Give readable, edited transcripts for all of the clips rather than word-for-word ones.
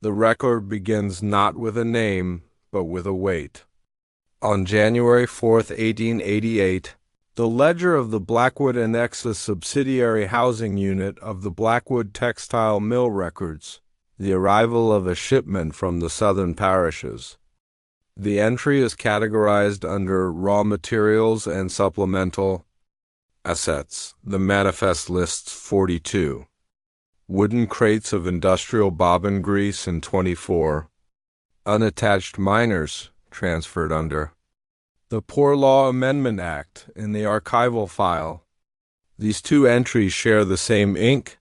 The record begins not with a name, but with a weight. On January 4, 1888, the ledger of the Blackwood Annex, a subsidiary housing unit of the Blackwood textile mill records the arrival of a shipment from the southern parishes. The entry is categorized under raw materials and supplemental assets. The manifest lists 42. Wooden crates of industrial bobbin grease and 24. Unattached miners transferred under the Poor Law Amendment Act in the archival file. These two entries share the same ink,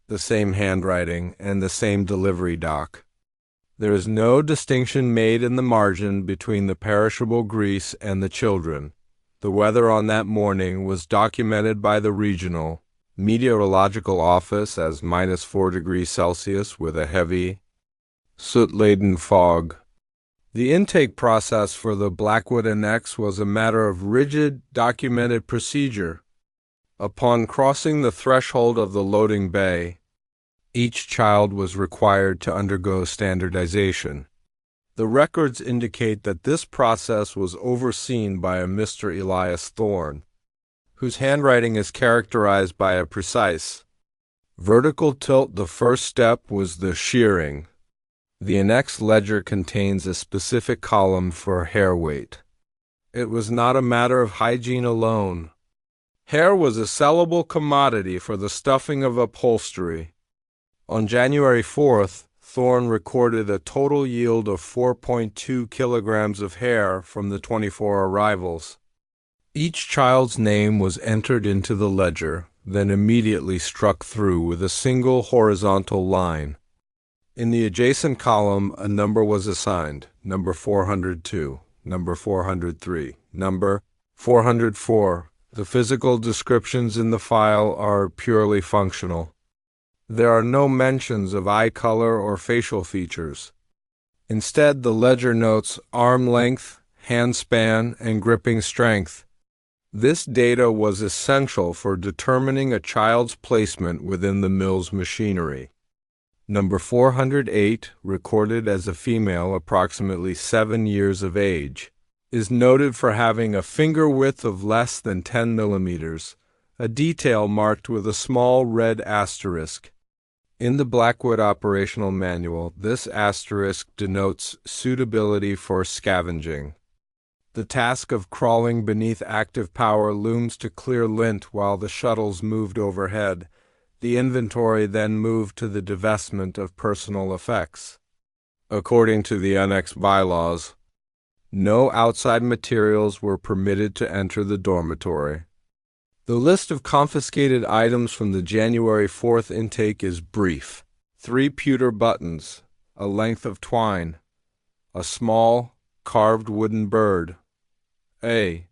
the same handwriting, and the same delivery dock. There is no distinction made in the margin between the perishable grease and the children. The weather on that morning was documented by the regional meteorological office as -4 degrees Celsius with a heavy, soot-laden fog. The intake process for the Blackwood Annex was a matter of rigid, documented procedure. Upon crossing the threshold of the loading bay, each child was required to undergo standardization. The records indicate that this process was overseen by a Mr. Elias Thorne, whose handwriting is characterized by a precise vertical tilt. The first step was the shearing. The Annex ledger contains a specific column for hair weight. It was not a matter of hygiene alone. Hair was a sellable commodity for the stuffing of upholstery. On January 4th, Thorne recorded a total yield of 4.2 kilograms of hair from the 24 arrivals. Each child's name was entered into the ledger, then immediately struck through with a single horizontal line. In the adjacent column, a number was assigned, number 402, number 403, number 404. The physical descriptions in the file are purely functional. There are no mentions of eye color or facial features. Instead, the ledger notes arm length, hand span, and gripping strength. This data was essential for determining a child's placement within the mill's machinery. Number 408, recorded as a female approximately 7 years of age, is noted for having a finger width of less than 10 millimeters, a detail marked with a small red asterisk. In the Blackwood operational manual, this asterisk denotes suitability for scavenging. The task of crawling beneath active power looms to clear lint while the shuttles moved overhead. The inventory then moved to the divestment of personal effects. According to the Annex bylaws, no outside materials were permitted to enter the dormitory. The list of confiscated items from the January 4th intake is brief. 3 pewter buttons, a length of twine, a small, carved wooden bird, a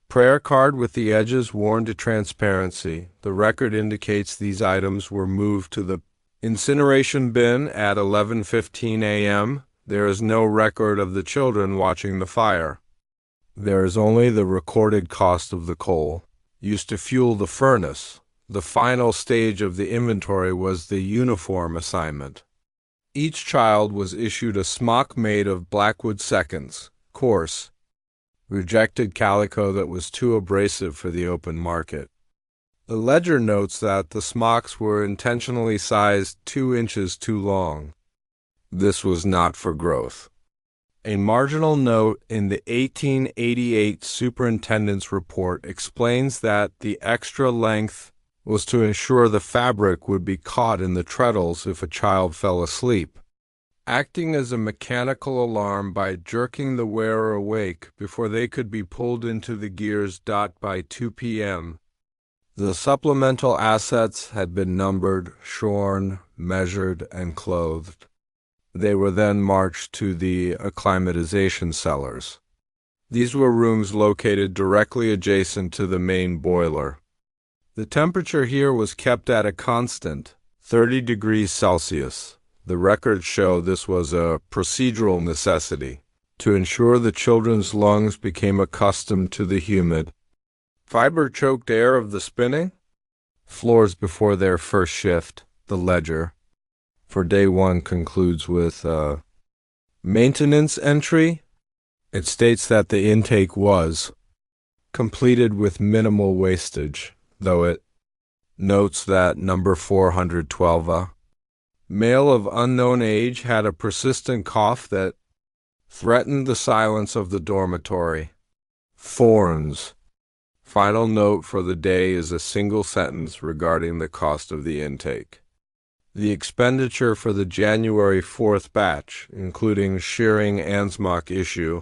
prayer card with the edges worn to transparency. The record indicates these items were moved to the incineration bin at 11:15 a.m. There is no record of the children watching the fire. There is only the recorded cost of the coal used to fuel the furnace. The final stage of the inventory was the uniform assignment. Each child was issued a smock made of Blackwood seconds, coarse, rejected calico that was too abrasive for the open market. The ledger notes that the smocks were intentionally sized 2 inches too long. This was not for growth. A marginal note in the 1888 Superintendent's Report explains that the extra length was to ensure the fabric would be caught in the treadles if a child fell asleep, acting as a mechanical alarm by jerking the wearer awake before they could be pulled into the gears. By 2 p.m., the supplemental assets had been numbered, shorn, measured, and clothed. They were then marched to the acclimatization cellars. These were rooms located directly adjacent to the main boiler. The temperature here was kept at a constant 30 degrees Celsius. The records show this was a procedural necessity to ensure the children's lungs became accustomed to the humid, fiber-choked air of the spinning floors before their first shift. The ledger for day one concludes with a maintenance entry. It states that the intake was completed with minimal wastage, though it notes that number 412, male of unknown age, had a persistent cough that threatened the silence of the dormitory. Thorns. Final note for the day is a single sentence regarding the cost of the intake. The expenditure for the January 4th batch, including shearing Ansmock issue,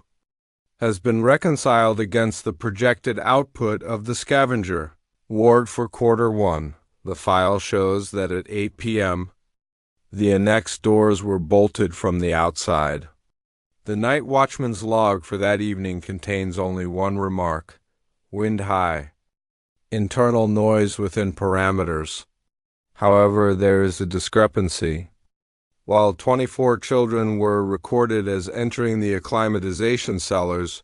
has been reconciled against the projected output of the scavenger ward for quarter one. The file shows that at 8 p.m., the annex doors were bolted from the outside. The night watchman's log for that evening contains only one remark: wind high. Internal noise within parameters. However, there is a discrepancy. While 24 children were recorded as entering the acclimatization cellars,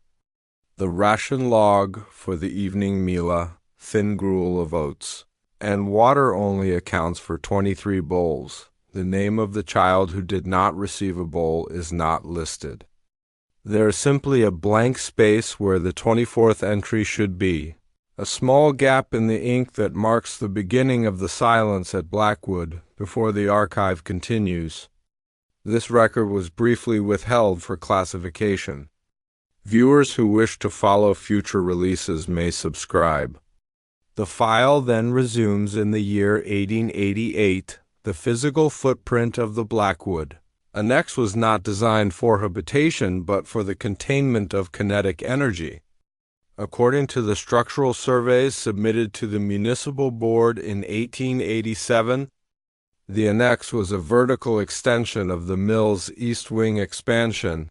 the ration log for the evening meal, thin gruel of oats, and water only accounts for 23 bowls. The name of the child who did not receive a bowl is not listed. There is simply a blank space where the 24th entry should be, a small gap in the ink that marks the beginning of the silence at Blackwood before the archive continues. This record was briefly withheld for classification. Viewers who wish to follow future releases may subscribe. The file then resumes in the year 1888, the physical footprint of the Blackwood Annex was not designed for habitation but for the containment of kinetic energy. According to the structural surveys submitted to the Municipal Board in 1887, the annex was a vertical extension of the mill's east wing expansion.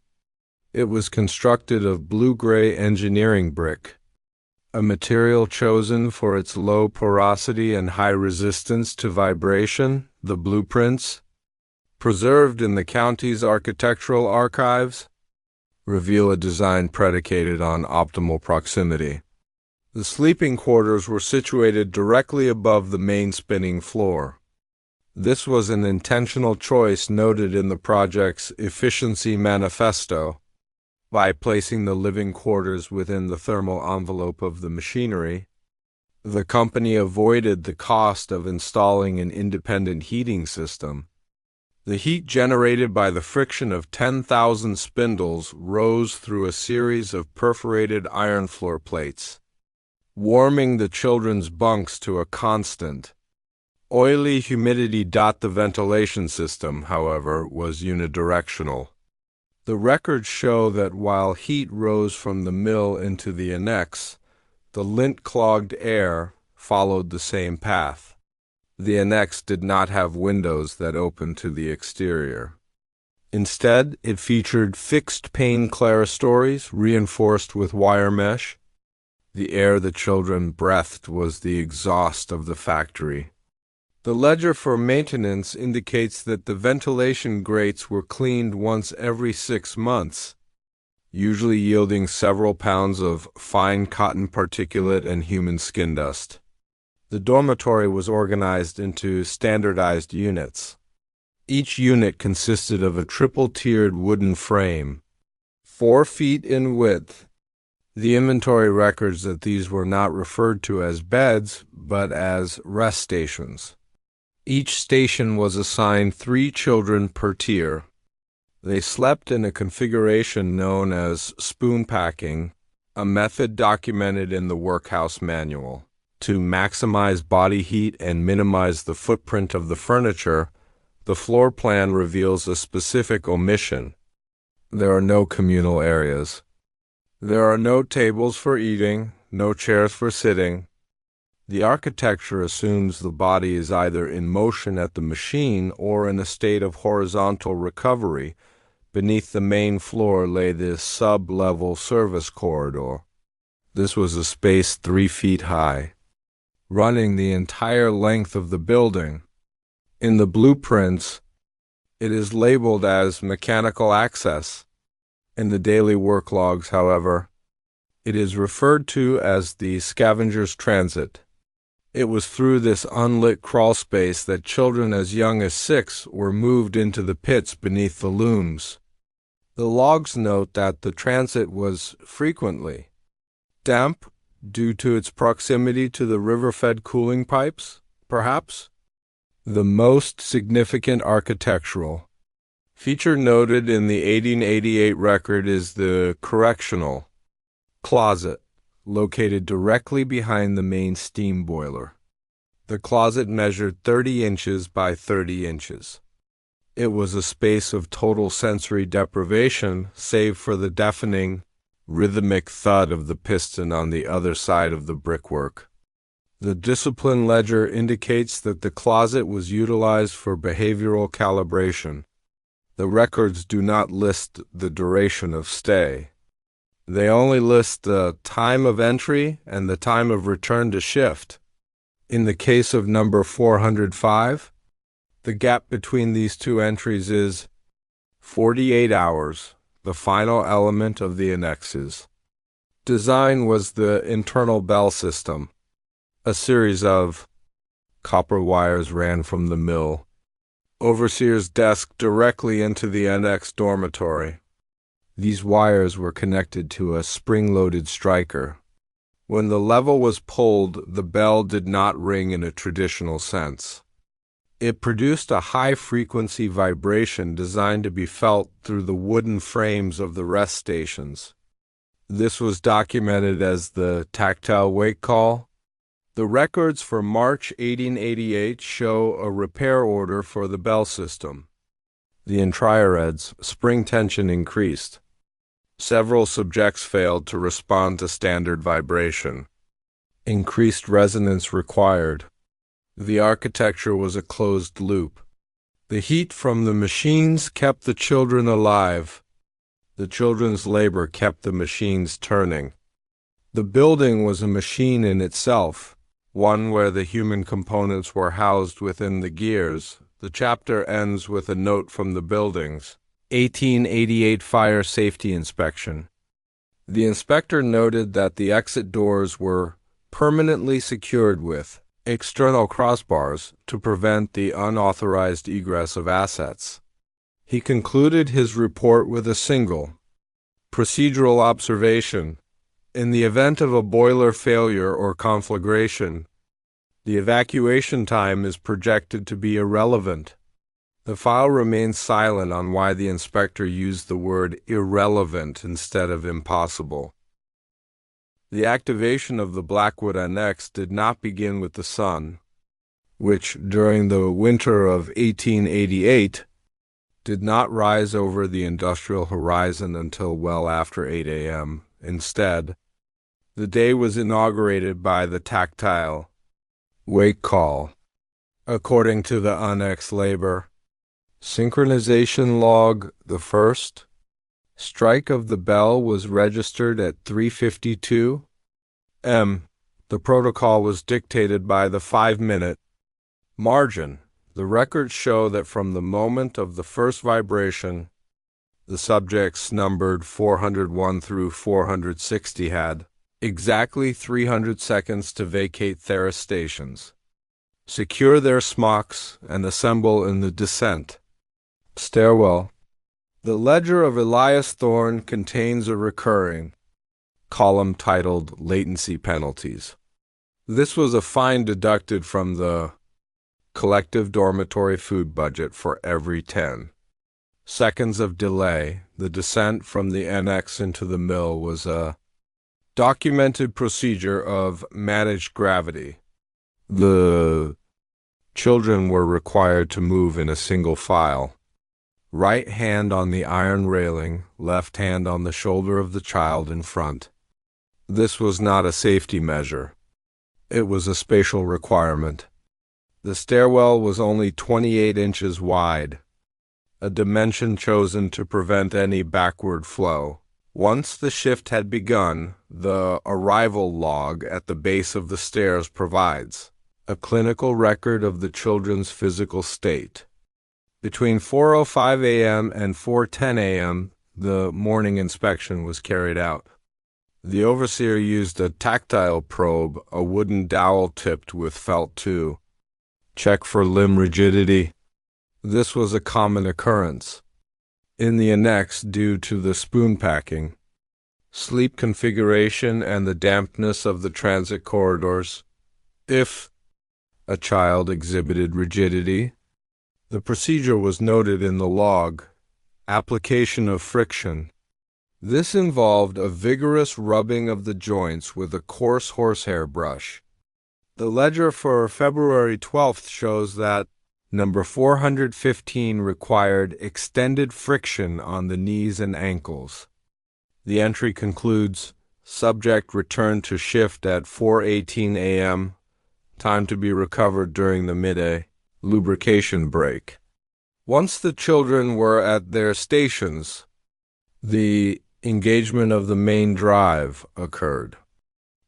It was constructed of blue-gray engineering brick, a material chosen for its low porosity and high resistance to vibration. The blueprints, preserved in the county's architectural archives, reveal a design predicated on optimal proximity. The sleeping quarters were situated directly above the main spinning floor. This was an intentional choice noted in the project's efficiency manifesto. By placing the living quarters within the thermal envelope of the machinery, the company avoided the cost of installing an independent heating system. The heat generated by the friction of 10,000 spindles rose through a series of perforated iron floor plates, warming the children's bunks to a constant, oily humidity. The ventilation system, however, was unidirectional. The records show that while heat rose from the mill into the annex, the lint-clogged air followed the same path. The annex did not have windows that opened to the exterior. Instead, it featured fixed-pane clerestories reinforced with wire mesh. The air the children breathed was the exhaust of the factory. The ledger for maintenance indicates that the ventilation grates were cleaned once every 6 months, usually yielding several pounds of fine cotton particulate and human skin dust. The dormitory was organized into standardized units. Each unit consisted of a triple-tiered wooden frame, 4 feet in width. The inventory records that these were not referred to as beds, but as rest stations. Each station was assigned 3 children per tier. They slept in a configuration known as spoon packing, a method documented in the workhouse manual. To maximize body heat and minimize the footprint of the furniture, the floor plan reveals a specific omission. There are no communal areas. There are no tables for eating, no chairs for sitting. The architecture assumes the body is either in motion at the machine or in a state of horizontal recovery. Beneath the main floor lay the sub-level service corridor. This was a space 3 feet high, running the entire length of the building. In the blueprints, it is labeled as mechanical access. In the daily work logs, however, it is referred to as the scavenger's transit. It was through this unlit crawl space that children as young as 6 were moved into the pits beneath the looms. The logs note that the transit was frequently damp due to its proximity to the river-fed cooling pipes, perhaps. The most significant architectural feature noted in the 1888 record is the correctional closet, located directly behind the main steam boiler. The closet measured 30 inches by 30 inches. It was a space of total sensory deprivation, save for the deafening, rhythmic thud of the piston on the other side of the brickwork. The discipline ledger indicates that the closet was utilized for behavioral calibration. The records do not list the duration of stay. They only list the time of entry and the time of return to shift. In the case of number 405, the gap between these two entries is 48 hours, the final element of the annexes. Design was the internal bell system. A series of copper wires ran from the mill, overseer's desk directly into the annex dormitory. These wires were connected to a spring-loaded striker. When the lever was pulled, the bell did not ring in a traditional sense. It produced a high-frequency vibration designed to be felt through the wooden frames of the rest stations. This was documented as the tactile wake call. The records for March 1888 show a repair order for the bell system. The intrared's spring tension increased. Several subjects failed to respond to standard vibration. Increased resonance required. The architecture was a closed loop. The heat from the machines kept the children alive. The children's labor kept the machines turning. The building was a machine in itself, one where the human components were housed within the gears. The chapter ends with a note from the building's 1888 fire safety inspection. The inspector noted that the exit doors were permanently secured with external crossbars to prevent the unauthorized egress of assets. He concluded his report with a single procedural observation. In the event of a boiler failure or conflagration, the evacuation time is projected to be irrelevant. The file remains silent on why the inspector used the word irrelevant instead of impossible. The activation of the Blackwood Annex did not begin with the sun, which, during the winter of 1888, did not rise over the industrial horizon until well after 8 a.m. Instead, the day was inaugurated by the tactile wake call. According to the Annex labor synchronization log, the first strike of the bell was registered at 3:52 m. The protocol was dictated by the 5-minute margin. The records show that from the moment of the first vibration, the subjects numbered 401 through 460 had exactly 300 seconds to vacate their stations, secure their smocks, and assemble in the descent stairwell. The ledger of Elias Thorne contains a recurring column titled Latency Penalties. This was a fine deducted from the collective dormitory food budget for every 10 seconds of delay. The descent from the annex into the mill was a documented procedure of managed gravity. The children were required to move in a single file. Right hand on the iron railing, left hand on the shoulder of the child in front. This was not a safety measure. It was a spatial requirement. The stairwell was only 28 inches wide, a dimension chosen to prevent any backward flow. Once the shift had begun, the arrival log at the base of the stairs provides a clinical record of the children's physical state. Between 4:05 a.m. and 4:10 a.m., the morning inspection was carried out. The overseer used a tactile probe, a wooden dowel tipped with felt to check for limb rigidity. This was a common occurrence in the annex due to the spoon packing, sleep configuration, and the dampness of the transit corridors. If a child exhibited rigidity, the procedure was noted in the log. Application of friction. This involved a vigorous rubbing of the joints with a coarse horsehair brush. The ledger for February 12th shows that number 415 required extended friction on the knees and ankles. The entry concludes, subject returned to shift at 4:18 a.m., time to be recovered during the midday lubrication break. Once the children were at their stations, the engagement of the main drive occurred.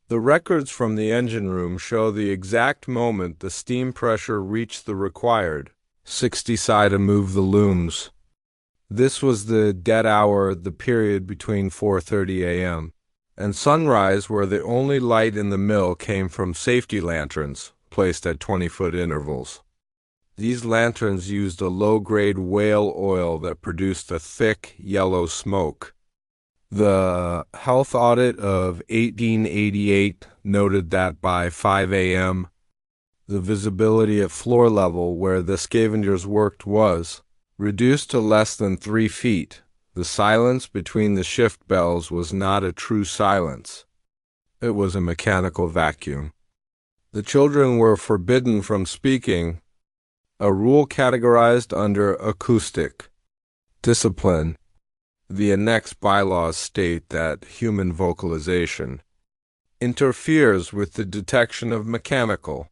The records from the engine room show the exact moment the steam pressure reached the required 60 psi to move the looms. This was the dead hour, the period between 4:30 a.m. and sunrise, where the only light in the mill came from safety lanterns placed at 20-foot intervals. These lanterns used a low-grade whale oil that produced a thick, yellow smoke. The health audit of 1888 noted that by 5 a.m., the visibility at floor level where the scavengers worked was reduced to less than 3 feet. The silence between the shift bells was not a true silence. It was a mechanical vacuum. The children were forbidden from speaking, a rule categorized under acoustic discipline. The annex bylaws state that human vocalization interferes with the detection of mechanical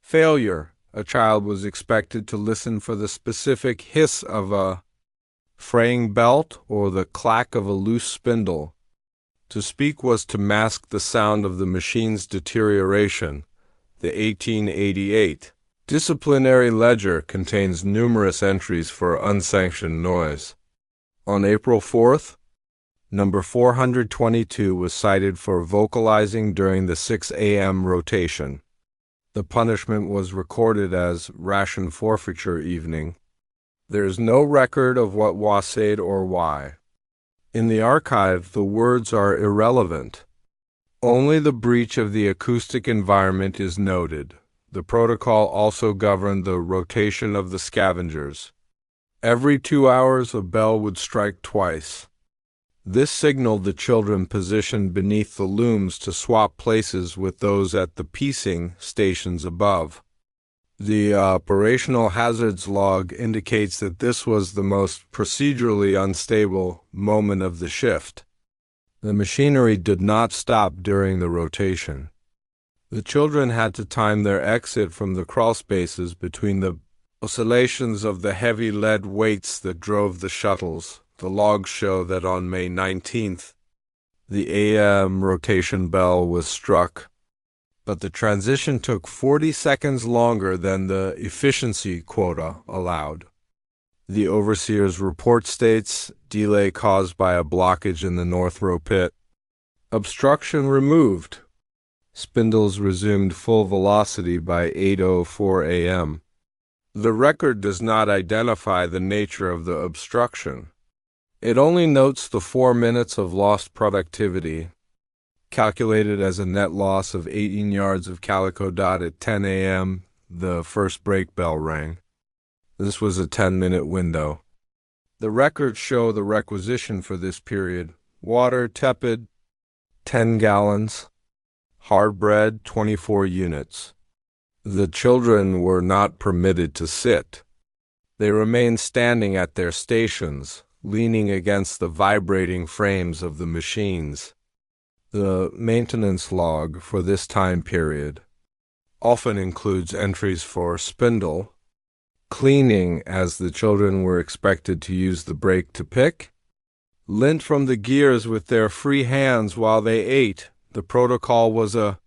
failure. A child was expected to listen for the specific hiss of a fraying belt or the clack of a loose spindle. To speak was to mask the sound of the machine's deterioration. The 1888 disciplinary ledger contains numerous entries for unsanctioned noise. On April 4th, number 422 was cited for vocalizing during the 6 a.m. rotation. The punishment was recorded as ration forfeiture evening. There is no record of what was said or why. In the archive, the words are irrelevant. Only the breach of the acoustic environment is noted. The protocol also governed the rotation of the scavengers. Every 2 hours, a bell would strike twice. This signaled the children positioned beneath the looms to swap places with those at the piecing stations above. The operational hazards log indicates that this was the most procedurally unstable moment of the shift. The machinery did not stop during the rotation. The children had to time their exit from the crawl spaces between the oscillations of the heavy lead weights that drove the shuttles. The logs show that on May 19th, the AM rotation bell was struck, but the transition took 40 seconds longer than the efficiency quota allowed. The overseer's report states, delay caused by a blockage in the north row pit. Obstruction removed. Spindles resumed full velocity by 8:04 a.m. The record does not identify the nature of the obstruction. It only notes the 4 minutes of lost productivity, calculated as a net loss of 18 yards of calico dot at 10 a.m. The first brake bell rang. This was a 10-minute window. The records show the requisition for this period. Water, tepid, 10 gallons. Hard bread, 24 units. The children were not permitted to sit. They remained standing at their stations, leaning against the vibrating frames of the machines. The maintenance log for this time period often includes entries for spindle, cleaning as the children were expected to use the brake to pick, lint from the gears with their free hands while they ate. The protocol was a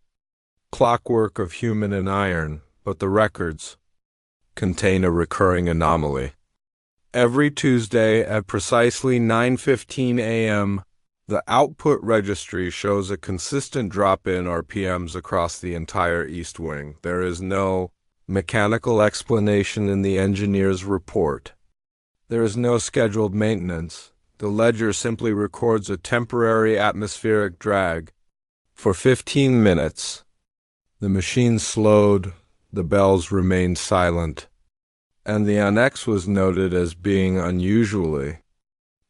clockwork of human and iron, but the records contain a recurring anomaly. Every Tuesday at precisely 9:15 a.m., The output registry shows a consistent drop in RPMs across the entire east wing. There is no mechanical explanation in the engineer's report. There is no scheduled maintenance. The ledger simply records a temporary atmospheric drag. For 15 minutes, the machine slowed, the bells remained silent, and the annex was noted as being unusually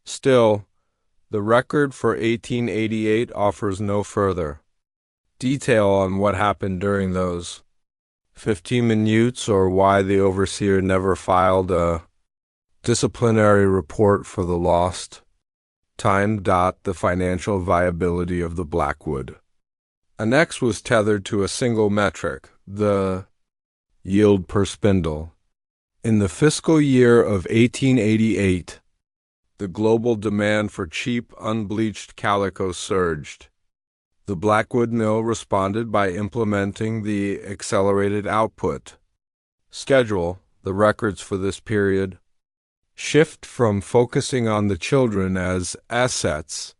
still. The record for 1888 offers no further detail on what happened during those 15 minutes or why the overseer never filed a disciplinary report for the lost time. The financial viability of the Blackwood Annex was tethered to a single metric, the yield per spindle. In the fiscal year of 1888, the global demand for cheap, unbleached calico surged. The Blackwood mill responded by implementing the accelerated output schedule. The records for this period shift from focusing on the children as assets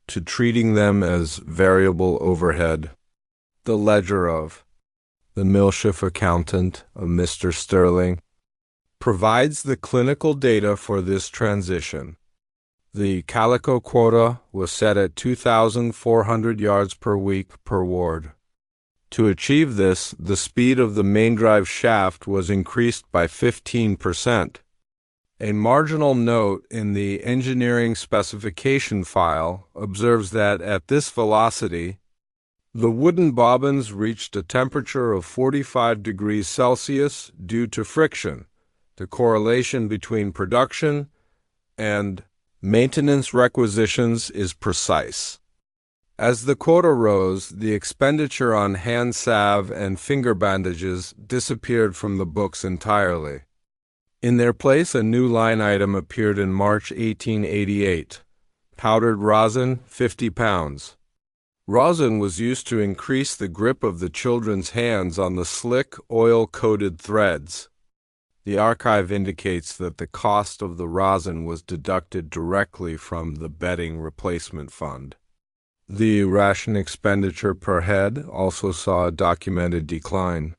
to treating them as variable overhead. The ledger of the millship accountant of Mr. Sterling provides the clinical data for this transition. The calico quota was set at 2,400 yards per week per ward. To achieve this, the speed of the main drive shaft was increased by 15%. A marginal note in the engineering specification file observes that at this velocity, the wooden bobbins reached a temperature of 45 degrees Celsius due to friction. The correlation between production and maintenance requisitions is precise. As the quota rose, the expenditure on hand salve and finger bandages disappeared from the books entirely. In their place, a new line item appeared in March 1888. Powdered rosin, 50 pounds. Rosin was used to increase the grip of the children's hands on the slick, oil-coated threads. The archive indicates that the cost of the rosin was deducted directly from the bedding replacement fund. The ration expenditure per head also saw a documented decline.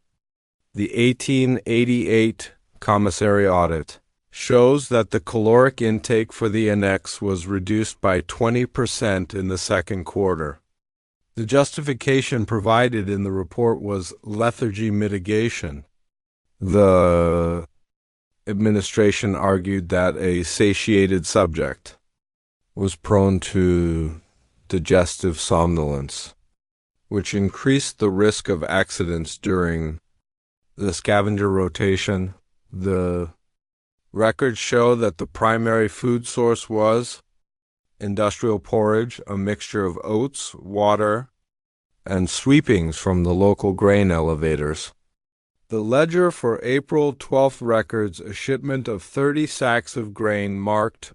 The 1888 commissary audit shows that the caloric intake for the annex was reduced by 20% in the second quarter. The justification provided in the report was lethargy mitigation. The administration argued that a satiated subject was prone to digestive somnolence, which increased the risk of accidents during the scavenger rotation. The records show that the primary food source was industrial porridge, a mixture of oats, water, and sweepings from the local grain elevators. The ledger for April 12th records a shipment of 30 sacks of grain marked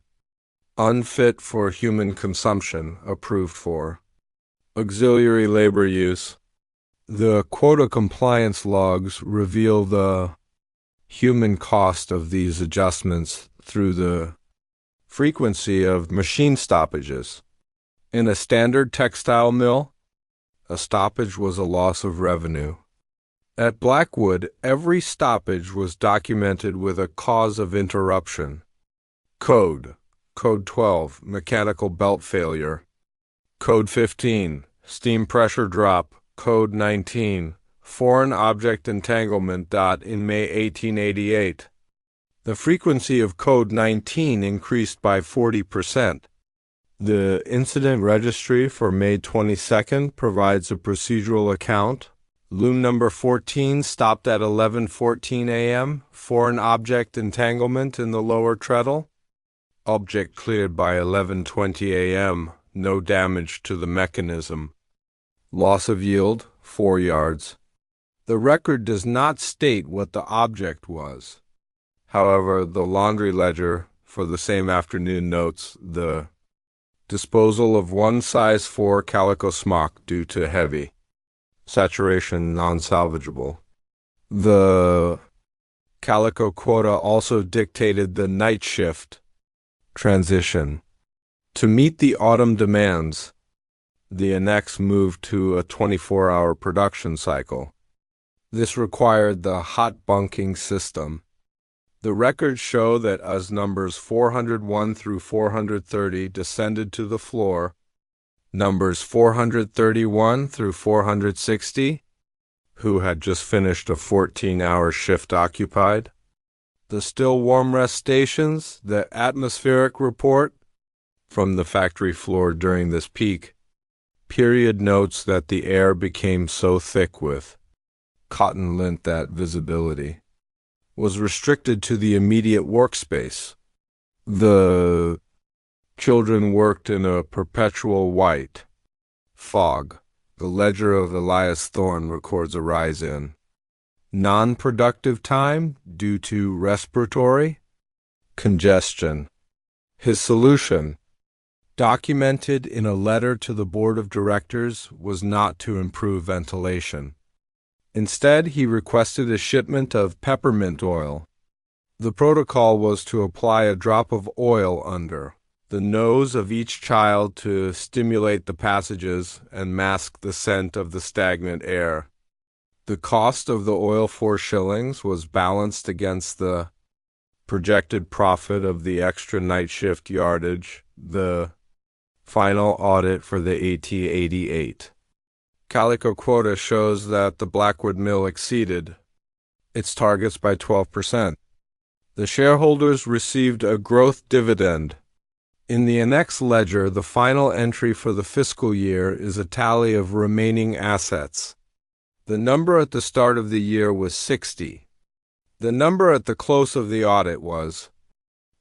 unfit for human consumption, approved for auxiliary labor use. The quota compliance logs reveal the human cost of these adjustments through the frequency of machine stoppages. In a standard textile mill, a stoppage was a loss of revenue. At Blackwood, every stoppage was documented with a cause of interruption. Code 12, mechanical belt failure. Code 15, steam pressure drop. Code 19, foreign object entanglement. In May 1888, the frequency of Code 19 increased by 40%. The incident registry for May 22nd provides a procedural account. Loom number 14 stopped at 11:14 a.m. Foreign object entanglement in the lower treadle. Object cleared by 11:20 a.m. No damage to the mechanism. Loss of yield, 4 yards. The record does not state what the object was. However, the laundry ledger for the same afternoon notes the disposal of one size 4 calico smock due to heavy saturation non-salvageable. The calico quota also dictated the night shift transition. To meet the autumn demands, the annex moved to a 24-hour production cycle. This required the hot bunking system. The records show that as numbers 401 through 430 descended to the floor, numbers 431 through 460, who had just finished a 14-hour shift occupied, the still warm rest stations, the atmospheric report from the factory floor during this peak period notes that the air became so thick with cotton lint that visibility was restricted to the immediate workspace. The children worked in a perpetual white fog. The ledger of Elias Thorne records a rise in non-productive time due to respiratory congestion. His solution, documented in a letter to the board of directors, was not to improve ventilation. Instead, he requested a shipment of peppermint oil. The protocol was to apply a drop of oil under the nose of each child to stimulate the passages and mask the scent of the stagnant air. The cost of the oil, 4 shillings, was balanced against the projected profit of the extra night shift yardage, the final audit for the AT-88. Calico quota shows that the Blackwood mill exceeded its targets by 12%. The shareholders received a growth dividend. In the annex ledger, the final entry for the fiscal year is a tally of remaining assets. The number at the start of the year was 60. The number at the close of the audit was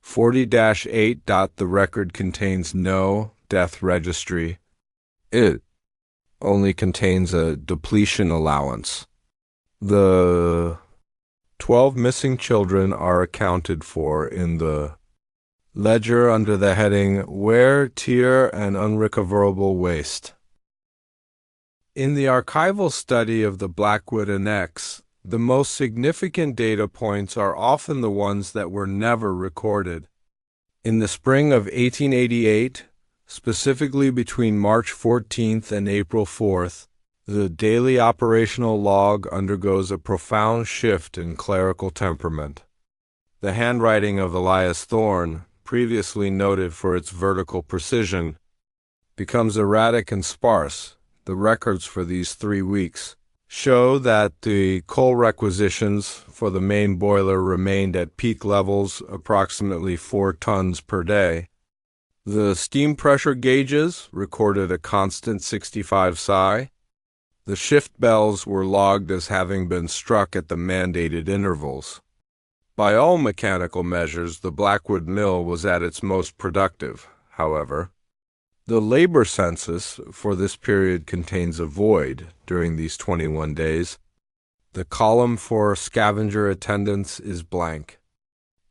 40-8. The record contains no death registry. It only contains a depletion allowance. The 12 missing children are accounted for in the ledger under the heading Wear, Tear, and Unrecoverable Waste. In the archival study of the Blackwood Annex, the most significant data points are often the ones that were never recorded. In the spring of 1888, specifically between March 14th and April 4th, the daily operational log undergoes a profound shift in clerical temperament. The handwriting of Elias Thorne, previously noted for its vertical precision, becomes erratic and sparse. The records for these 3 weeks show that the coal requisitions for the main boiler remained at peak levels, approximately 4 tons per day. The steam pressure gauges recorded a constant 65 psi. The shift bells were logged as having been struck at the mandated intervals. By all mechanical measures, the Blackwood mill was at its most productive, however. The labor census for this period contains a void during these 21 days. The column for scavenger attendance is blank.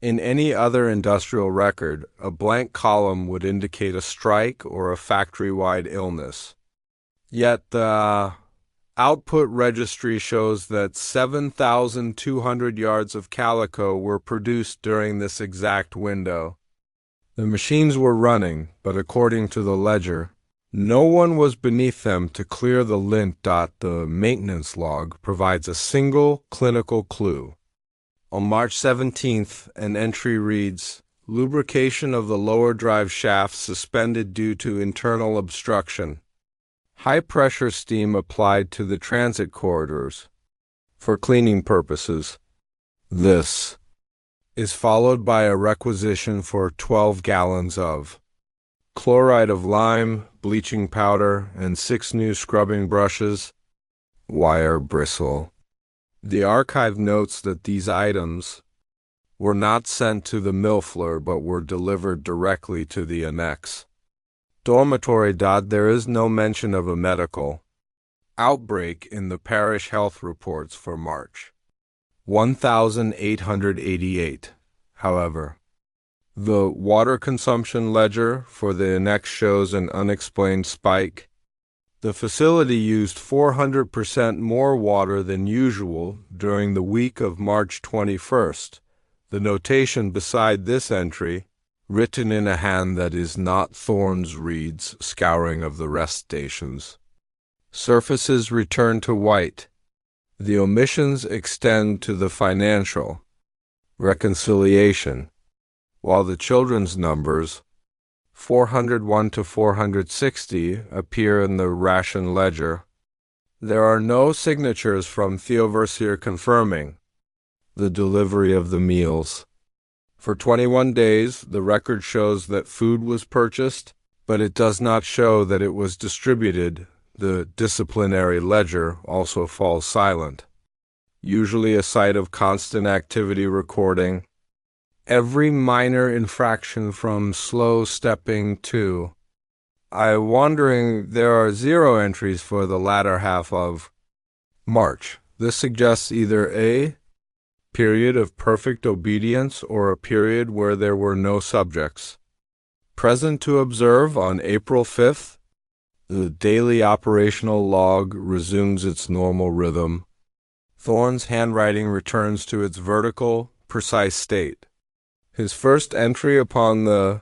In any other industrial record, a blank column would indicate a strike or a factory-wide illness. Yet the output registry shows that 7,200 yards of calico were produced during this exact window. The machines were running, but according to the ledger, no one was beneath them to clear the lint. The maintenance log provides a single clinical clue. On March 17th, an entry reads, "Lubrication of the lower drive shaft suspended due to internal obstruction. High-pressure steam applied to the transit corridors for cleaning purposes." This is followed by a requisition for 12 gallons of chloride of lime, bleaching powder, and 6 new scrubbing brushes, wire bristle. The archive notes that these items were not sent to the mill floor but were delivered directly to the annex. Dormitory. There is no mention of a medical outbreak in the parish health reports for March 1888. However, the water consumption ledger for the annex shows an unexplained spike. The facility used 400% more water than usual during the week of March 21st. The notation beside this entry Written in a hand that is not Thorne's reads, scouring of the rest stations. Surfaces return to white. The omissions extend to the financial. Reconciliation. While the children's numbers, 401 to 460, appear in the ration ledger, there are no signatures from Theoversier confirming the delivery of the meals. For 21 days, the record shows that food was purchased, but it does not show that it was distributed. The disciplinary ledger also falls silent. Usually a site of constant activity recording every minor infraction from slow stepping to there are 0 entries for the latter half of March. This suggests either a period of perfect obedience or a period where there were no subjects. Present to observe on April 5th, the daily operational log resumes its normal rhythm. Thorne's handwriting returns to its vertical, precise state. His first entry upon the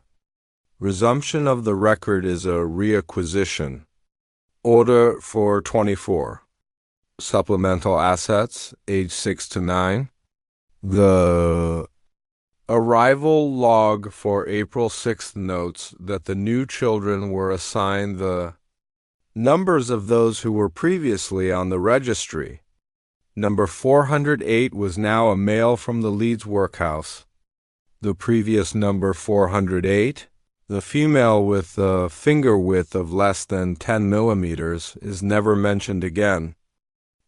resumption of the record is a reacquisition. Order for 24. Supplemental assets, age 6 to 9. The arrival log for April 6th notes that the new children were assigned the numbers of those who were previously on the registry. Number 408 was now a male from the Leeds workhouse. The previous number 408, the female with a finger width of less than 10 millimeters, is never mentioned again.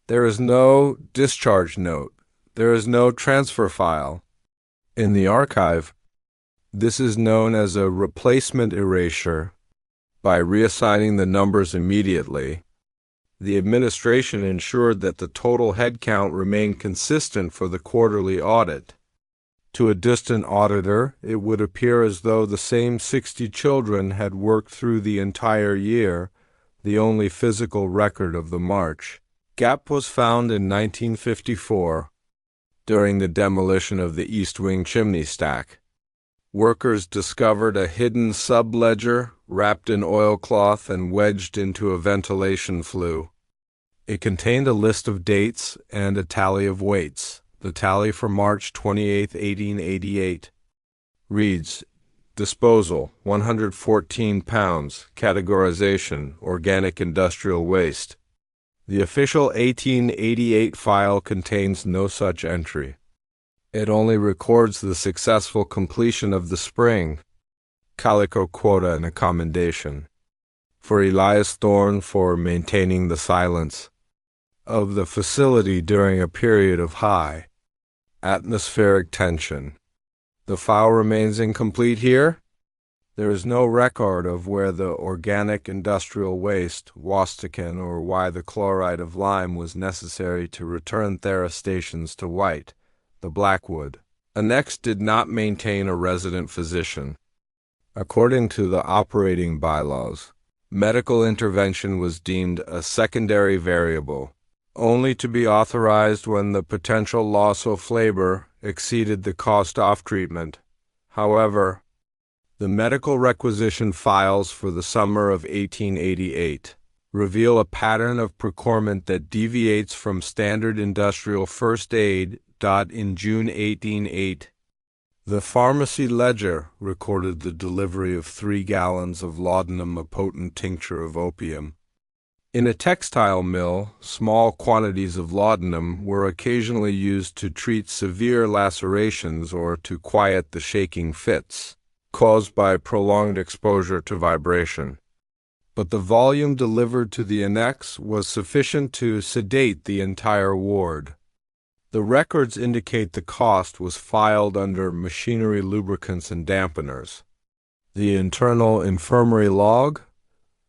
There is no discharge note. There is no transfer file. In the archive, this is known as a replacement erasure. By reassigning the numbers immediately, the administration ensured that the total head count remained consistent for the quarterly audit. To a distant auditor, it would appear as though the same 60 children had worked through the entire year, the only physical record of the march. Gap was found in 1954. During the demolition of the East Wing chimney stack, workers discovered a hidden sub-ledger wrapped in oilcloth and wedged into a ventilation flue. It contained a list of dates and a tally of weights. The tally for March 28, 1888, reads, disposal, 114 pounds, categorization, organic industrial waste. The official 1888 file contains no such entry. It only records the successful completion of the spring, calico quota and a commendation, for Elias Thorne for maintaining the silence of the facility during a period of high atmospheric tension. The file remains incomplete here. There is no record of where the organic industrial waste, Wastican, or why the chloride of lime was necessary to return stations to white. The Blackwood Annex did not maintain a resident physician. According to the operating bylaws, medical intervention was deemed a secondary variable, only to be authorized when the potential loss of labor exceeded the cost of treatment. However, the medical requisition files for the summer of 1888 reveal a pattern of procurement that deviates from standard industrial first aid. In June 1808, the pharmacy ledger recorded the delivery of 3 gallons of laudanum, a potent tincture of opium. In a textile mill, small quantities of laudanum were occasionally used to treat severe lacerations or to quiet the shaking fits caused by prolonged exposure to vibration. But the volume delivered to the annex was sufficient to sedate the entire ward. The records indicate the cost was filed under machinery, lubricants, and dampeners. The internal infirmary log,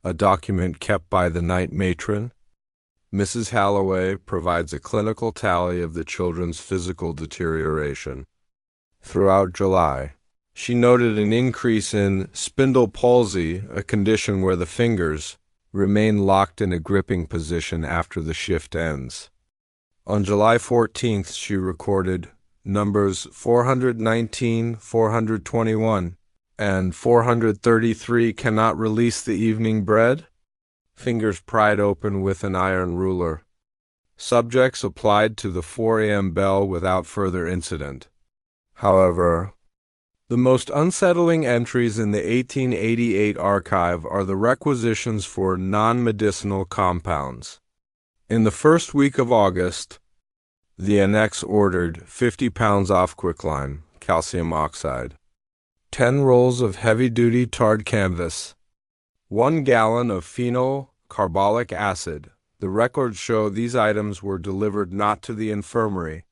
a document kept by the night matron, Mrs. Halloway, provides a clinical tally of the children's physical deterioration. Throughout July, she noted an increase in spindle palsy, a condition where the fingers remain locked in a gripping position after the shift ends. On July 14th, she recorded numbers 419, 421, And 433 cannot release the evening bread? Fingers pried open with an iron ruler. Subjects applied to the 4 a.m. bell without further incident. However, the most unsettling entries in the 1888 archive are the requisitions for non-medicinal compounds. In the first week of August, the Annex ordered 50 pounds off quicklime, calcium oxide, 10 rolls of heavy-duty tarred canvas, 1 gallon of phenol carbolic acid. The records show these items were delivered not to the infirmary,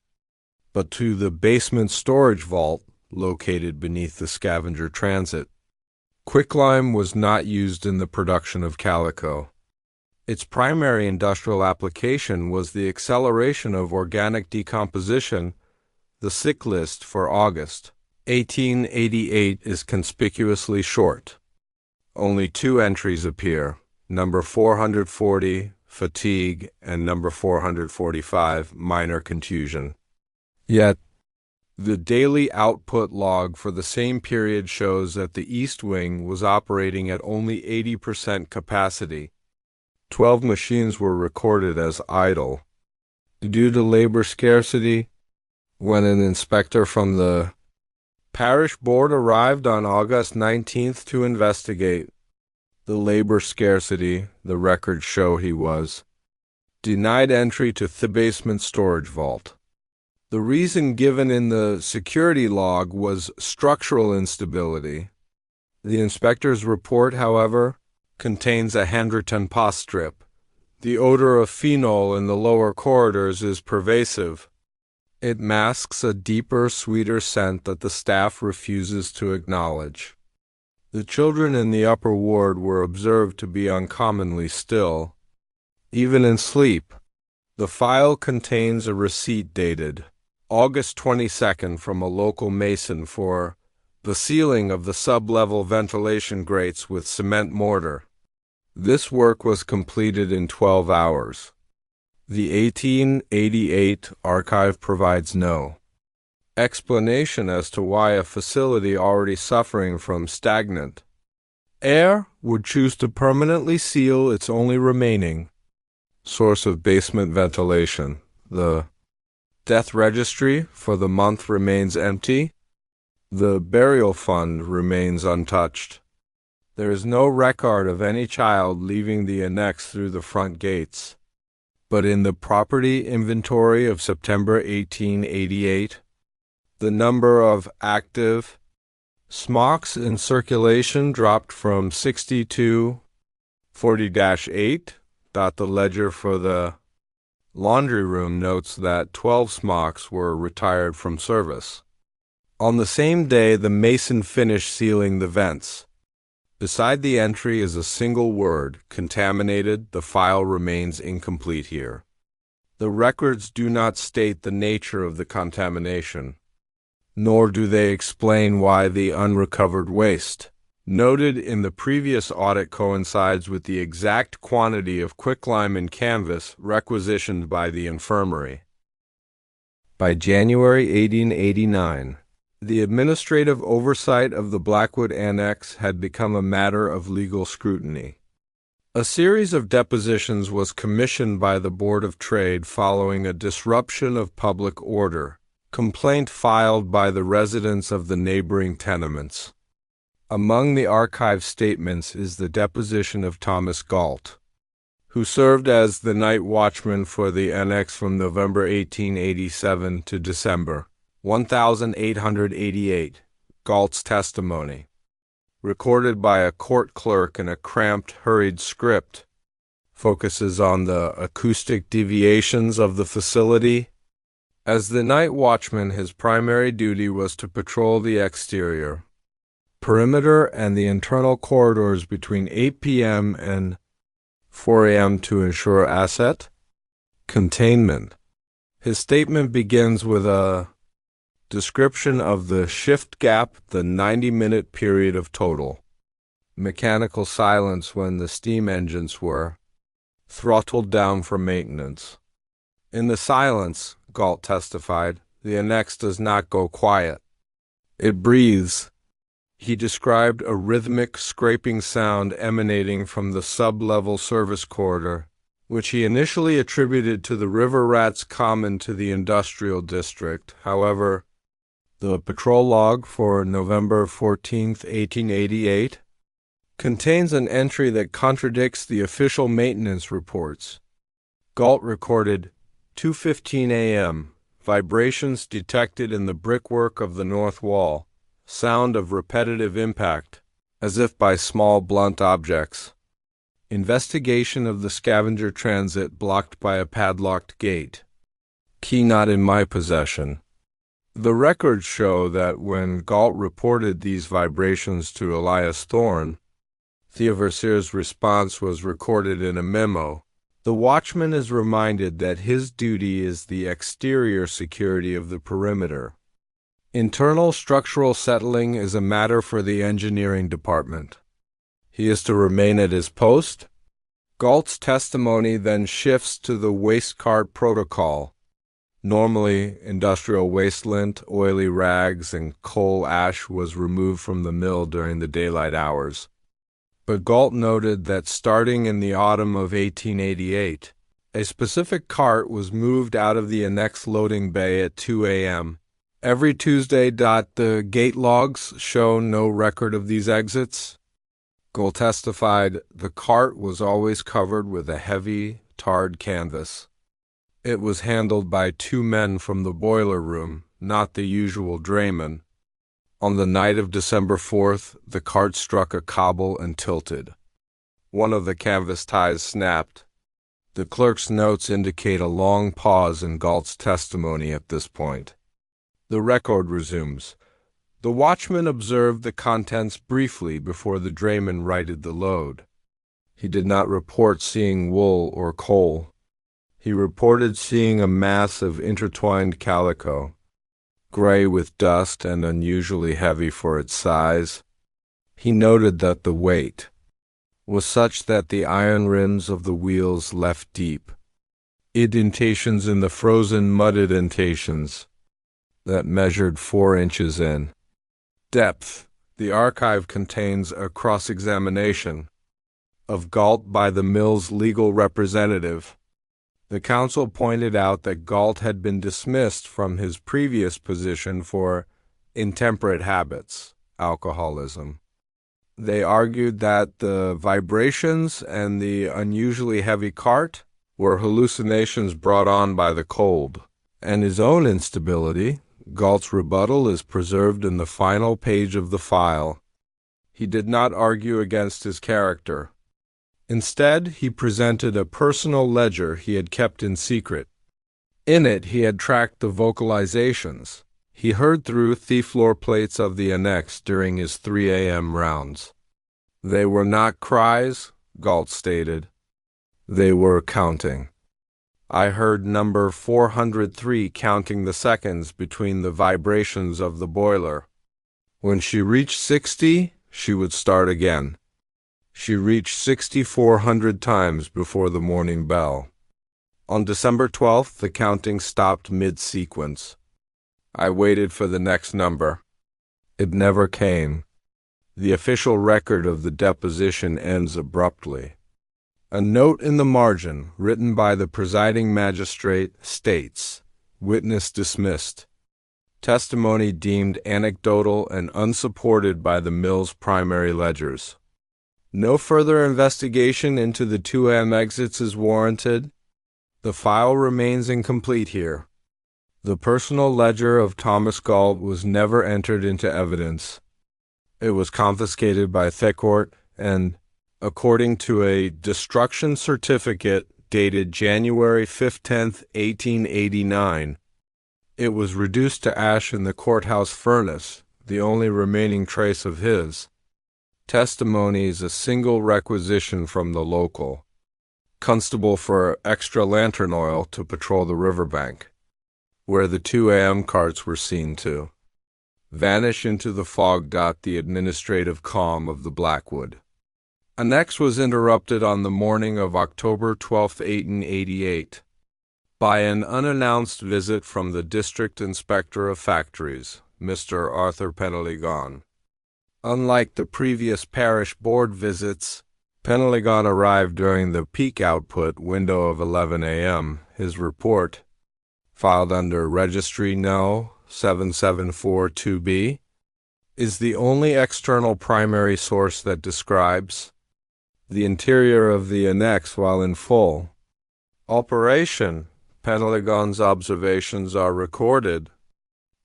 but to the basement storage vault located beneath the scavenger transit. Quicklime was not used in the production of calico. Its primary industrial application was the acceleration of organic decomposition. The sick list for August 1888 is conspicuously short. Only 2 entries appear, number 440, fatigue, and number 445, minor contusion. Yet, the daily output log for the same period shows that the East Wing was operating at only 80% capacity. 12 machines were recorded as idle. Due to labor scarcity, when an inspector from the parish board arrived on August 19th to investigate the labor scarcity, the records show he was denied entry to the basement storage vault. The reason given in the security log was structural instability. The inspector's report, however, contains a handwritten postscript. The odor of phenol in the lower corridors is pervasive. It masks a deeper, sweeter scent that the staff refuses to acknowledge. The children in the upper ward were observed to be uncommonly still, even in sleep. The file contains a receipt dated August 22nd from a local mason for the sealing of the sub-level ventilation grates with cement mortar. This work was completed in 12 hours. The 1888 archive provides no explanation as to why a facility already suffering from stagnant air would choose to permanently seal its only remaining source of basement ventilation. The death registry for the month remains empty. The burial fund remains untouched. There is no record of any child leaving the annex through the front gates. But in the property inventory of September 1888, the number of active smocks in circulation dropped from 60 to 40-8. The ledger for the laundry room notes that 12 smocks were retired from service. On the same day, the mason finished sealing the vents. Beside the entry is a single word, contaminated. The file remains incomplete here. The records do not state the nature of the contamination, nor do they explain why the unrecovered waste noted in the previous audit coincides with the exact quantity of quicklime and canvas requisitioned by the infirmary. By January 1889, the administrative oversight of the Blackwood Annex had become a matter of legal scrutiny. A series of depositions was commissioned by the Board of Trade following a disruption of public order complaint filed by the residents of the neighboring tenements. Among the archive statements is the deposition of Thomas Galt, who served as the night watchman for the annex from November 1887 to December 1888. Galt's testimony, recorded by a court clerk in a cramped, hurried script, focuses on the acoustic deviations of the facility. As the night watchman, his primary duty was to patrol the exterior perimeter and the internal corridors between 8 p.m. and 4 a.m. to ensure asset containment. His statement begins with a description of the shift gap, the 90-minute period of total mechanical silence when the steam engines were throttled down for maintenance. In the silence, Galt testified, the annex does not go quiet. It breathes. He described a rhythmic scraping sound emanating from the sub-level service corridor, which he initially attributed to the river rats common to the industrial district. However, the patrol log for November 14, 1888, contains an entry that contradicts the official maintenance reports. Galt recorded 2:15 a.m., vibrations detected in the brickwork of the north wall, sound of repetitive impact, as if by small blunt objects. Investigation of the scavenger transit blocked by a padlocked gate. Key not in my possession. The records show that when Galt reported these vibrations to Elias Thorne, Theoversier's response was recorded in a memo. The watchman is reminded that his duty is the exterior security of the perimeter. Internal structural settling is a matter for the engineering department. He is to remain at his post. Galt's testimony then shifts to the waste cart protocol. Normally, industrial waste lint, oily rags, and coal ash was removed from the mill during the daylight hours. But Galt noted that starting in the autumn of 1888, a specific cart was moved out of the annex loading bay at 2 a.m. every Tuesday. The gate logs show no record of these exits. Galt testified the cart was always covered with a heavy, tarred canvas. It was handled by two men from the boiler room, not the usual drayman. On the night of December 4th, the cart struck a cobble and tilted. One of the canvas ties snapped. The clerk's notes indicate a long pause in Galt's testimony at this point. The record resumes. The watchman observed the contents briefly before the drayman righted the load. He did not report seeing wool or coal. He reported seeing a mass of intertwined calico, gray with dust and unusually heavy for its size. He noted that the weight was such that the iron rims of the wheels left deep indentations in the frozen mud indentations that measured 4 inches in depth. The archive contains a cross-examination of Galt by the mill's legal representative. The counsel pointed out that Galt had been dismissed from his previous position for intemperate habits, alcoholism. They argued that the vibrations and the unusually heavy cart were hallucinations brought on by the cold, and his own instability. Galt's rebuttal is preserved in the final page of the file. He did not argue against his character. Instead, he presented a personal ledger he had kept in secret. In it, he had tracked the vocalizations he heard through the floor plates of the annex during his 3 a.m. rounds. They were not cries, Galt stated. They were counting. I heard number 403 counting the seconds between the vibrations of the boiler. When she reached 60, she would start again. She reached 6,400 times before the morning bell. On December 12th, the counting stopped mid-sequence. I waited for the next number. It never came. The official record of the deposition ends abruptly. A note in the margin, written by the presiding magistrate, states, "Witness dismissed. Testimony deemed anecdotal and unsupported by the mill's primary ledgers. No further investigation into the 2 a.m. exits is warranted. The file remains incomplete here." The personal ledger of Thomas Galt was never entered into evidence. It was confiscated by Thecourt and, according to a destruction certificate dated January 15, 1889, it was reduced to ash in the courthouse furnace, the only remaining trace of his testimony is a single requisition from the local constable for extra lantern oil to patrol the riverbank, where the 2 a.m. carts were seen to vanish into the fog. The administrative calm of the Blackwood Annex was interrupted on the morning of October 12, 1888, by an unannounced visit from the District Inspector of Factories, Mr. Arthur Penelligon. Unlike the previous parish board visits, Penelegon arrived during the peak output window of 11 a.m. His report, filed under Registry No. 7742B, is the only external primary source that describes the interior of the annex while in full operation. Penelegon's observations are recorded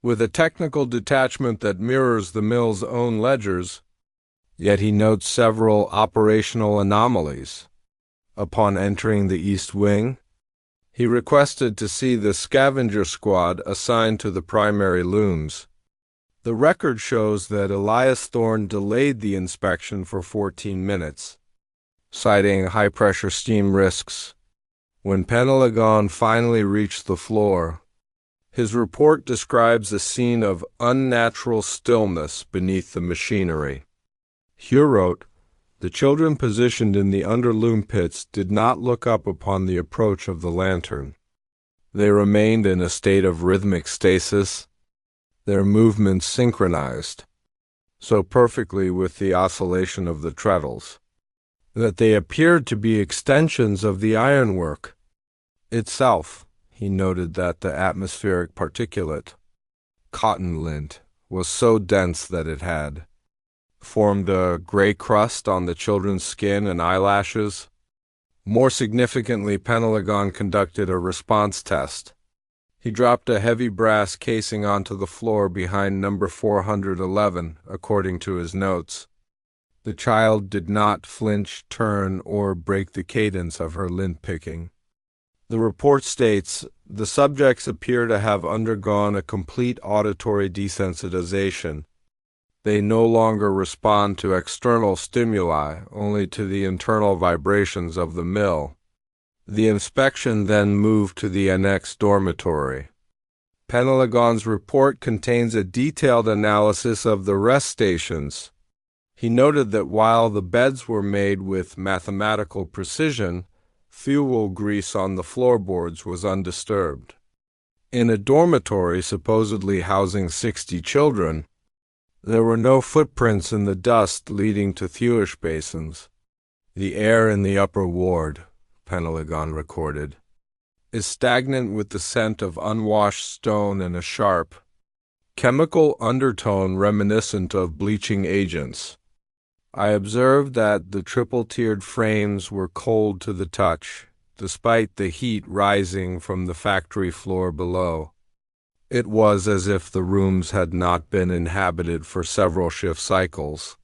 with a technical detachment that mirrors the mill's own ledgers, yet he notes several operational anomalies. Upon entering the east wing, he requested to see the scavenger squad assigned to the primary looms. The record shows that Elias Thorne delayed the inspection for 14 minutes, citing high-pressure steam risks. When Penelegon finally reached the floor, his report describes a scene of unnatural stillness beneath the machinery. Hugh wrote, "The children positioned in the underloom pits did not look up upon the approach of the lantern. They remained in a state of rhythmic stasis, their movements synchronized so perfectly with the oscillation of the treadles that they appeared to be extensions of the ironwork itself." He noted that the atmospheric particulate, cotton lint, was so dense that it had formed a gray crust on the children's skin and eyelashes. More significantly, Penelegon conducted a response test. He dropped a heavy brass casing onto the floor behind number 411, according to his notes. The child did not flinch, turn, or break the cadence of her lint picking. The report states, the subjects appear to have undergone a complete auditory desensitization. They no longer respond to external stimuli, only to the internal vibrations of the mill. The inspection then moved to the annex dormitory. Penelegon's report contains a detailed analysis of the rest stations. He noted that while the beds were made with mathematical precision, fuel grease on the floorboards was undisturbed. In a dormitory supposedly housing 60 children, there were no footprints in the dust leading to thewage basins. The air in the upper ward, Penelegon recorded, is stagnant with the scent of unwashed stone and a sharp, chemical undertone reminiscent of bleaching agents. I observed that the triple-tiered frames were cold to the touch, despite the heat rising from the factory floor below. It was as if the rooms had not been inhabited for several shift cycles.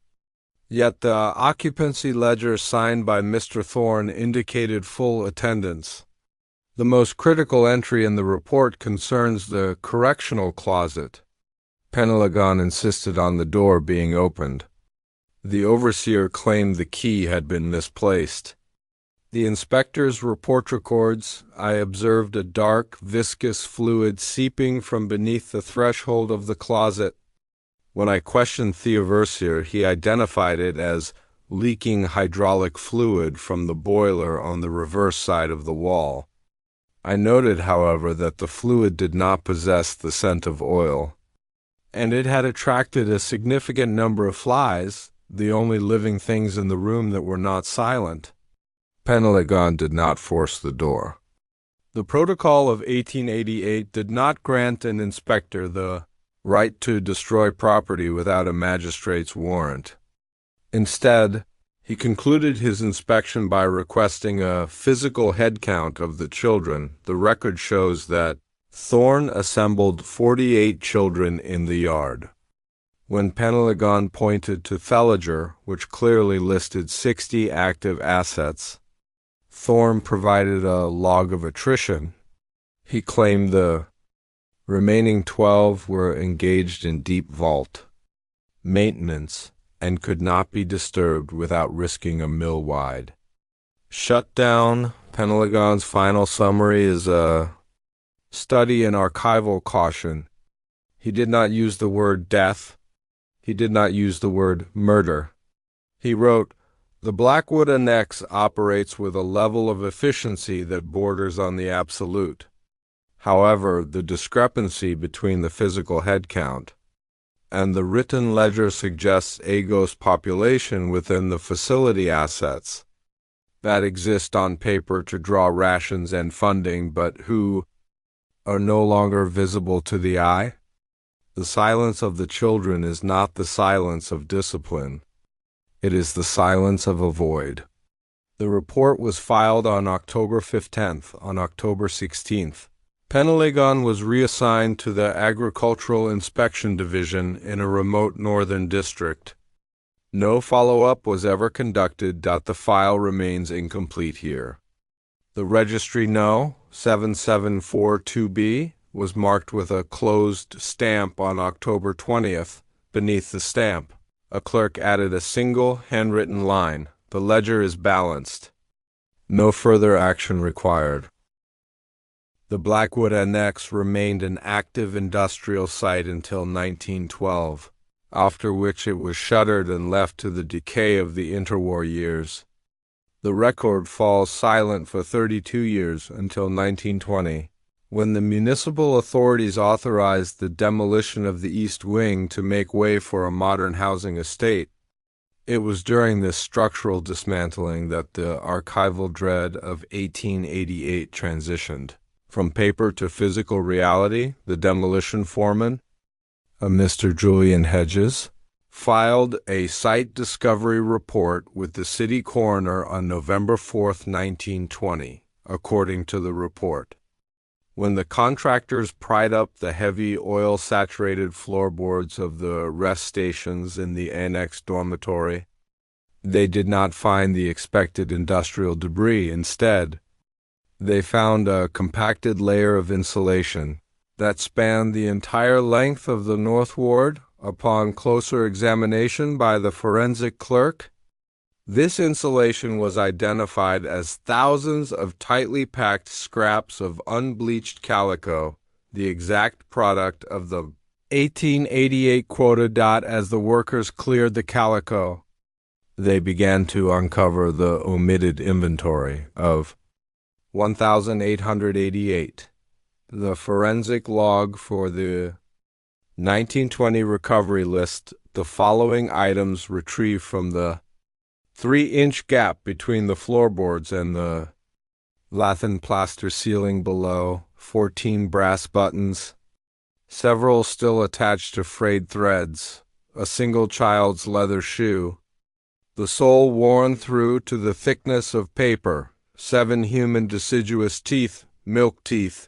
Yet the occupancy ledger signed by Mr. Thorne indicated full attendance. The most critical entry in the report concerns the correctional closet. Penelegon insisted on the door being opened. The overseer claimed the key had been misplaced. The inspector's report records, I observed a dark, viscous fluid seeping from beneath the threshold of the closet. When I questioned the overseer, he identified it as leaking hydraulic fluid from the boiler on the reverse side of the wall. I noted, however, that the fluid did not possess the scent of oil, and it had attracted a significant number of flies, the only living things in the room that were not silent. Penelegon did not force the door. The Protocol of 1888 did not grant an inspector the right to destroy property without a magistrate's warrant. Instead, he concluded his inspection by requesting a physical head count of the children. The record shows that Thorne assembled 48 children in the yard. When Penelegon pointed to Theliger, which clearly listed 60 active assets, Thorne provided a log of attrition. He claimed the remaining 12 were engaged in deep vault maintenance and could not be disturbed without risking a mill-wide shutdown. Penelegon's final summary is a study in archival caution. He did not use the word death. He did not use the word murder. He wrote, "The Blackwood Annex operates with a level of efficiency that borders on the absolute. However, the discrepancy between the physical head count and the written ledger suggests a ghost population within the facility assets that exist on paper to draw rations and funding, but who are no longer visible to the eye. The silence of the children is not the silence of discipline. It is the silence of a void. The report was filed on October 15th. On October 16th, Penelegon was reassigned to the Agricultural Inspection Division in a remote northern district. No follow-up was ever conducted. The file remains incomplete here. The Registry No. 7742B was marked with a closed stamp on October 20th. Beneath the stamp, a clerk added a single handwritten line: "The ledger is balanced. No further action required." The Blackwood Annex remained an active industrial site until 1912, after which it was shuttered and left to the decay of the interwar years. The record falls silent for 32 years until 1920, when the municipal authorities authorized the demolition of the East Wing to make way for a modern housing estate. It was during this structural dismantling that the archival dread of 1888 transitioned. From paper to physical reality, the demolition foreman, a Mr. Julian Hedges, filed a site discovery report with the city coroner on November 4, 1920, according to the report. When the contractors pried up the heavy oil-saturated floorboards of the rest stations in the annex dormitory, they did not find the expected industrial debris. Instead, they found a compacted layer of insulation that spanned the entire length of the North Ward. Upon closer examination by the forensic clerk, this insulation was identified as thousands of tightly packed scraps of unbleached calico, the exact product of the 1888 quota. As the workers cleared the calico, they began to uncover the omitted inventory of 1,888. The forensic log for the 1920 recovery list the following items retrieved from the 3-inch gap between the floorboards and the lath plaster ceiling below: 14 brass buttons, several still attached to frayed threads, a single child's leather shoe, the sole worn through to the thickness of paper, 7 human deciduous teeth, milk teeth,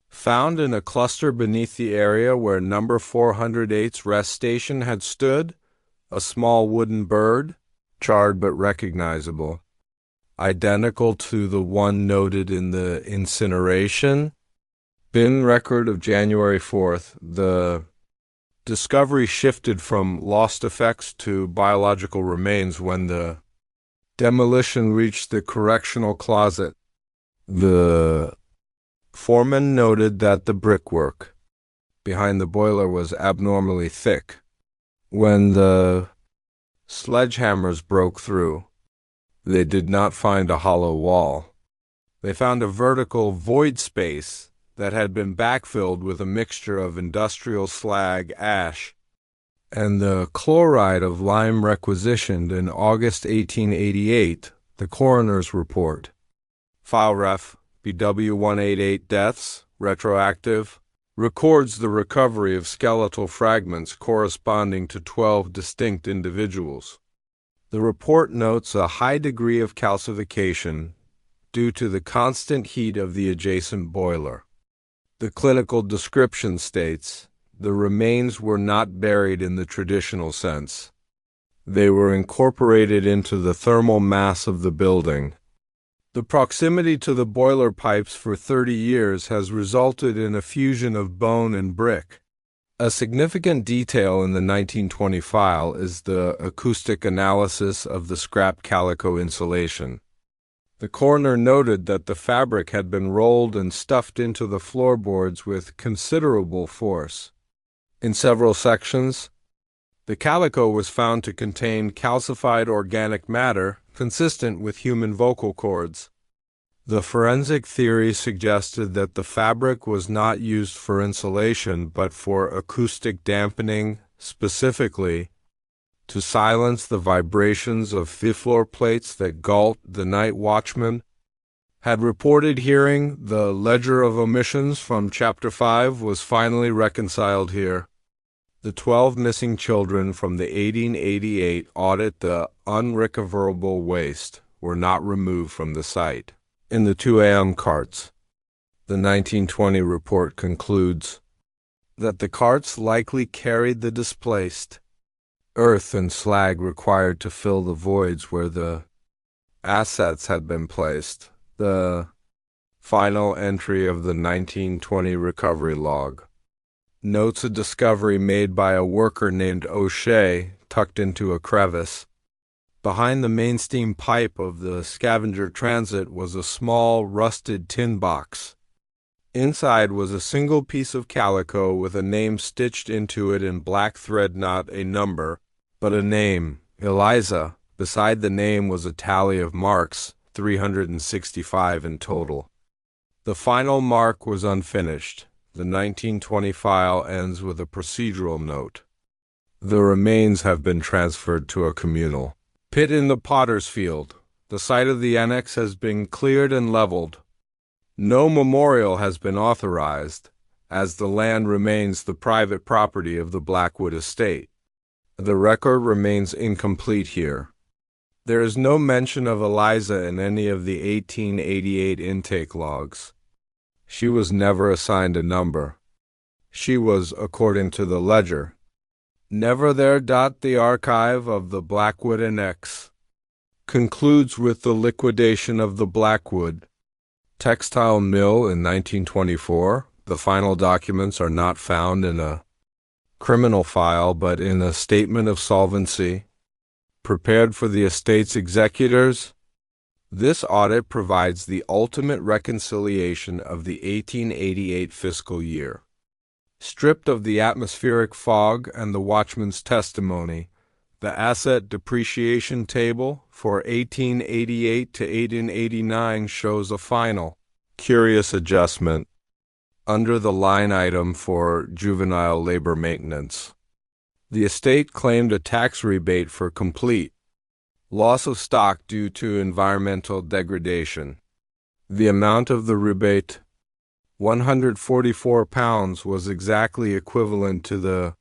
found in a cluster beneath the area where number 408's rest station had stood, a small wooden bird, charred but recognizable, identical to the one noted in the incineration bin record of January 4th. The discovery shifted from lost effects to biological remains when the demolition reached the correctional closet. The foreman noted that the brickwork behind the boiler was abnormally thick. When the sledgehammers broke through, they did not find a hollow wall. They found a vertical void space that had been backfilled with a mixture of industrial slag ash and the chloride of lime requisitioned in August 1888, the coroner's report. File ref BW 188 deaths, retroactive, records the recovery of skeletal fragments corresponding to 12 distinct individuals. The report notes a high degree of calcification due to the constant heat of the adjacent boiler. The clinical description states, the remains were not buried in the traditional sense. They were incorporated into the thermal mass of the building. The proximity to the boiler pipes for 30 years has resulted in a fusion of bone and brick. A significant detail in the 1920 file is the acoustic analysis of the scrap calico insulation. The coroner noted that the fabric had been rolled and stuffed into the floorboards with considerable force. In several sections, the calico was found to contain calcified organic matter consistent with human vocal cords. The forensic theory suggested that the fabric was not used for insulation but for acoustic dampening specifically to silence the vibrations of fifth-floor plates that Galt, the night watchman, had reported hearing. The ledger of omissions from Chapter 5 was finally reconciled here. The 12 missing children from the 1888 audit, the unrecoverable waste, were not removed from the site. In the 2 a.m. carts, the 1920 report concludes that the carts likely carried the displaced earth and slag required to fill the voids where the assets had been placed. The final entry of the 1920 recovery log notes a discovery made by a worker named O'Shea tucked into a crevice. Behind the main steam pipe of the scavenger transit was a small, rusted tin box. Inside was a single piece of calico with a name stitched into it in black thread, not a number, but a name, Eliza. Beside the name was a tally of marks, 365 in total. The final mark was unfinished. The 1920 file ends with a procedural note. The remains have been transferred to a communal pit in the potter's field. The site of the annex has been cleared and leveled. No memorial has been authorized, as the land remains the private property of the Blackwood estate. The record remains incomplete here. There is no mention of Eliza in any of the 1888 intake logs. She was never assigned a number. She was, according to the ledger, never there. The archive of the Blackwood Annex concludes with the liquidation of the Blackwood textile mill in 1924. The final documents are not found in a criminal file, but in a statement of solvency prepared for the estate's executors. This audit provides the ultimate reconciliation of the 1888 fiscal year. Stripped of the atmospheric fog and the watchman's testimony, the asset depreciation table for 1888 to 1889 shows a final, curious adjustment under the line item for juvenile labor maintenance. The estate claimed a tax rebate for complete loss of stock due to environmental degradation. The amount of the rebate, £144, was exactly equivalent to the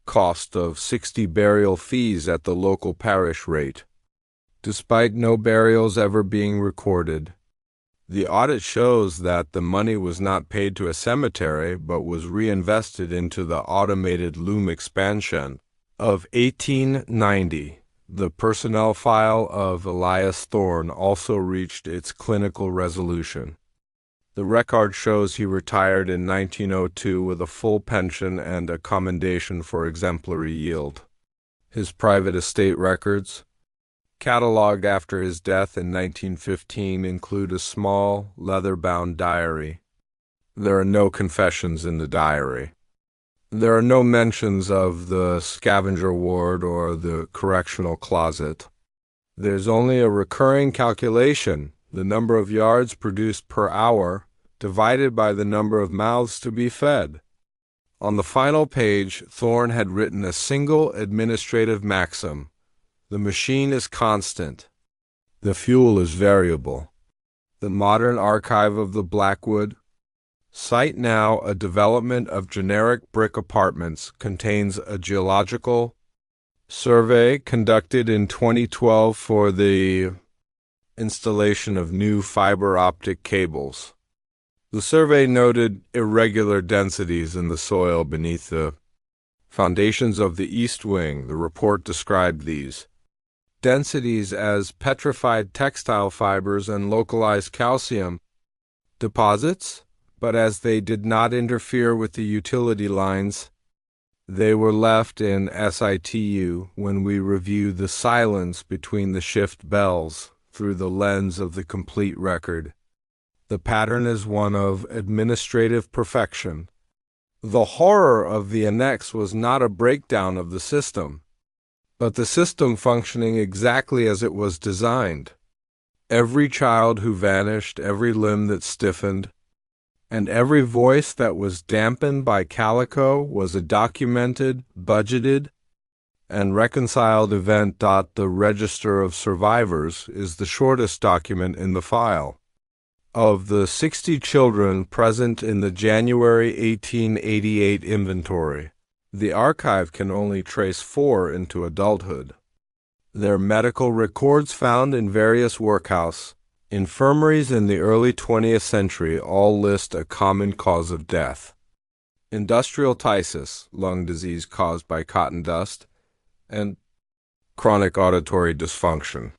cost of 60 burial fees at the local parish rate. Despite no burials ever being recorded, the audit shows that the money was not paid to a cemetery but was reinvested into the automated loom expansion of 1890. The personnel file of Elias Thorne also reached its clinical resolution. The record shows he retired in 1902 with a full pension and a commendation for exemplary yield. His private estate records, catalogued after his death in 1915, include a small, leather-bound diary. There are no confessions in the diary. There are no mentions of the scavenger ward or the correctional closet. There's only a recurring calculation, the number of yards produced per hour, divided by the number of mouths to be fed. On the final page, Thorne had written a single administrative maxim: the machine is constant, the fuel is variable. The modern archive of the Blackwood site, now a development of generic brick apartments, contains a geological survey conducted in 2012 for the installation of new fiber optic cables. The survey noted irregular densities in the soil beneath the foundations of the east wing. The report described these densities as petrified textile fibers and localized calcium deposits, but as they did not interfere with the utility lines, they were left in situ when we review the silence between the shift bells through the lens of the complete record. The pattern is one of administrative perfection. The horror of the annex was not a breakdown of the system, but the system functioning exactly as it was designed. Every child who vanished, every limb that stiffened, and every voice that was dampened by calico was a documented, budgeted, and reconciled event. The Register of Survivors is the shortest document in the file. Of the 60 children present in the January 1888 inventory, the archive can only trace 4 into adulthood. Their medical records found in various workhouse infirmaries in the early 20th century all list a common cause of death: industrial phthisis, lung disease caused by cotton dust, and chronic auditory dysfunction.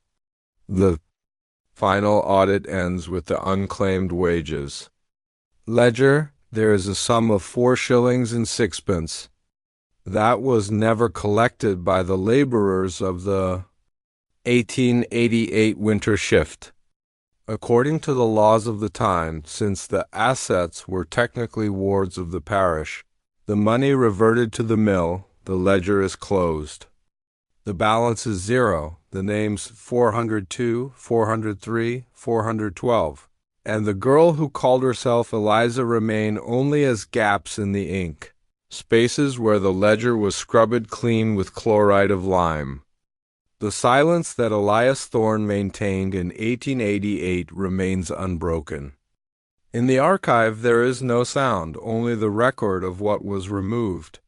The final audit ends with the unclaimed wages ledger. There is a sum of 4 shillings and 6pence. That was never collected by the laborers of the 1888 winter shift. According to the laws of the time, since the assets were technically wards of the parish, the money reverted to the mill. The ledger is closed. The balance is 0, the names 402, 403, 412, and the girl who called herself Eliza remain only as gaps in the ink, spaces where the ledger was scrubbed clean with chloride of lime. The silence that Elias Thorne maintained in 1888 remains unbroken. In the archive there is no sound, only the record of what was removed.